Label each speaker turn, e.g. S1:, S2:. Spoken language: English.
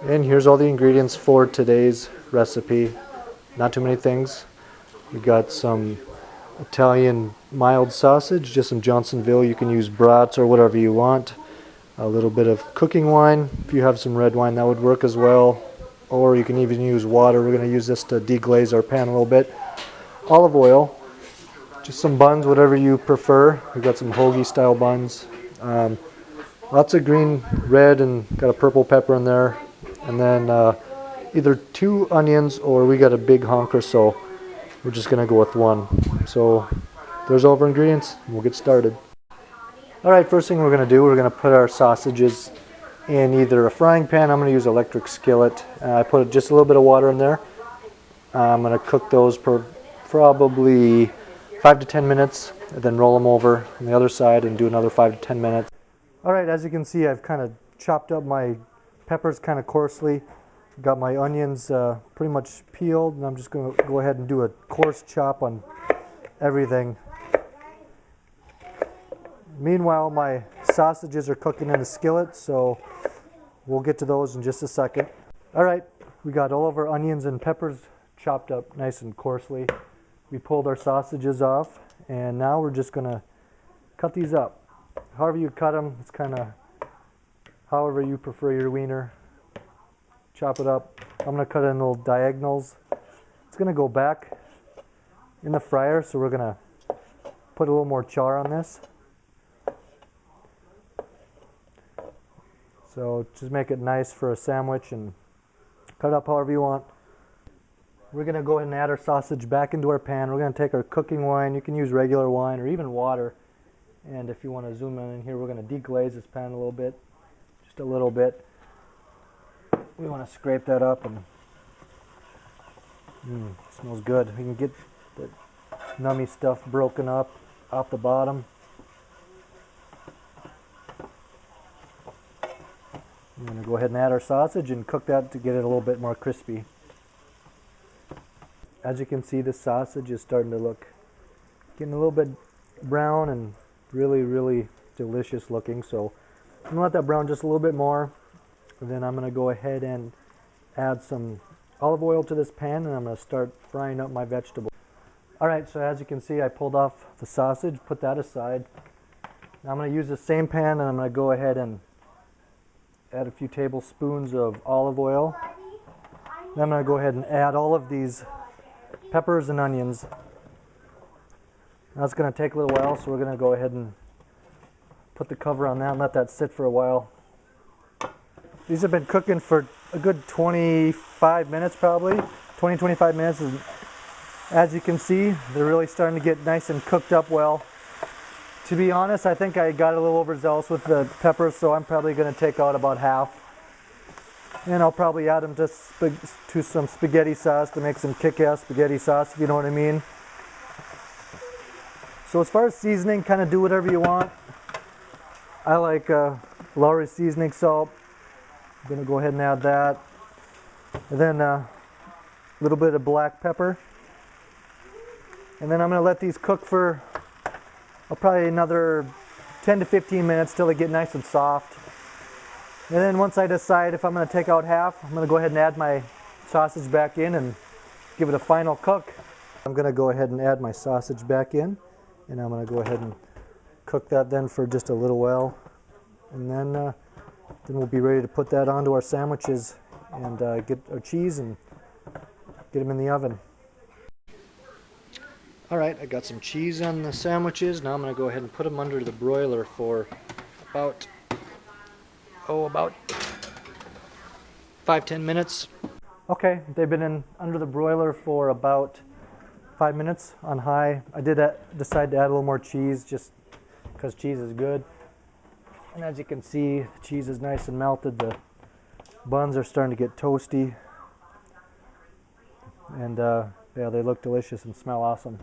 S1: And here's all the ingredients for today's recipe. Not too many things. We got some Italian mild sausage, just some Johnsonville. You can use brats or whatever you want. A little bit of cooking wine. If you have some red wine, that would work as well. Or you can even use water. We're going to use this to deglaze our pan a little bit. Olive oil. Just some buns, whatever you prefer. We've got some Hoagie style buns. Lots of green, red, and got a purple pepper in there. And then either 2 onions or we got a big honker, so we're just going to go with 1. So there's all of our ingredients. We'll get started. Alright, first thing we're going to do, we're going to put our sausages in either a frying pan. I'm going to use electric skillet. I put just a little bit of water in there. I'm going to cook those for probably 5 to 10 minutes, and then roll them over on the other side and do another 5 to 10 minutes. Alright, as you can see, I've kind of chopped up my peppers kind of coarsely. Got my onions pretty much peeled, and I'm just going to go ahead and do a coarse chop on everything. Meanwhile, my sausages are cooking in the skillet, so we'll get to those in just a second. Alright, we got all of our onions and peppers chopped up nice and coarsely. We pulled our sausages off, and now we're just going to cut these up. However you cut them, it's kind of however you prefer your wiener. Chop it up. I'm going to cut it in little diagonals. It's going to go back in the fryer, so we're going to put a little more char on this. So just make it nice for a sandwich and cut it up however you want. We're going to go ahead and add our sausage back into our pan. We're going to take our cooking wine. You can use regular wine or even water. And if you want to zoom in here, we're going to deglaze this pan a little bit. Just a little bit. We want to scrape that up, and smells good. We can get the nummy stuff broken up off the bottom. I'm going to go ahead and add our sausage and cook that to get it a little bit more crispy. As you can see, the sausage is starting to getting a little bit brown and really, really delicious looking. So I'm going to let that brown just a little bit more. And then I'm going to go ahead and add some olive oil to this pan, and I'm going to start frying up my vegetables. Alright, so as you can see, I pulled off the sausage, put that aside. Now I'm going to use the same pan, and I'm going to go ahead and add a few tablespoons of olive oil. Then I'm going to go ahead and add all of these peppers and onions. That's going to take a little while, so we're going to go ahead and put the cover on that and let that sit for a while. These have been cooking for a good 25 minutes probably, 20-25 minutes. And as you can see, they're really starting to get nice and cooked up well. To be honest, I think I got a little overzealous with the peppers, so I'm probably going to take out about half. And I'll probably add them to some spaghetti sauce to make some kick-ass spaghetti sauce, if you know what I mean. So as far as seasoning, kind of do whatever you want. I like Lowry seasoning salt. I'm going to go ahead and add that. And then a little bit of black pepper. And then I'm going to let these cook for probably another 10 to 15 minutes till they get nice and soft. And then once I decide if I'm going to take out half, I'm going to go ahead and add my sausage back in and give it a final cook. I'm going to go ahead and add my sausage back in, and I'm going to go ahead and cook that then for just a little while. And then we'll be ready to put that onto our sandwiches and get our cheese and get them in the oven. Alright, I got some cheese on the sandwiches. Now I'm going to go ahead and put them under the broiler for about 5-10 minutes. Okay, they've been under the broiler for about 5 minutes on high. I did decide to add a little more cheese just because cheese is good. And as you can see, the cheese is nice and melted. The buns are starting to get toasty. And yeah, they look delicious and smell awesome.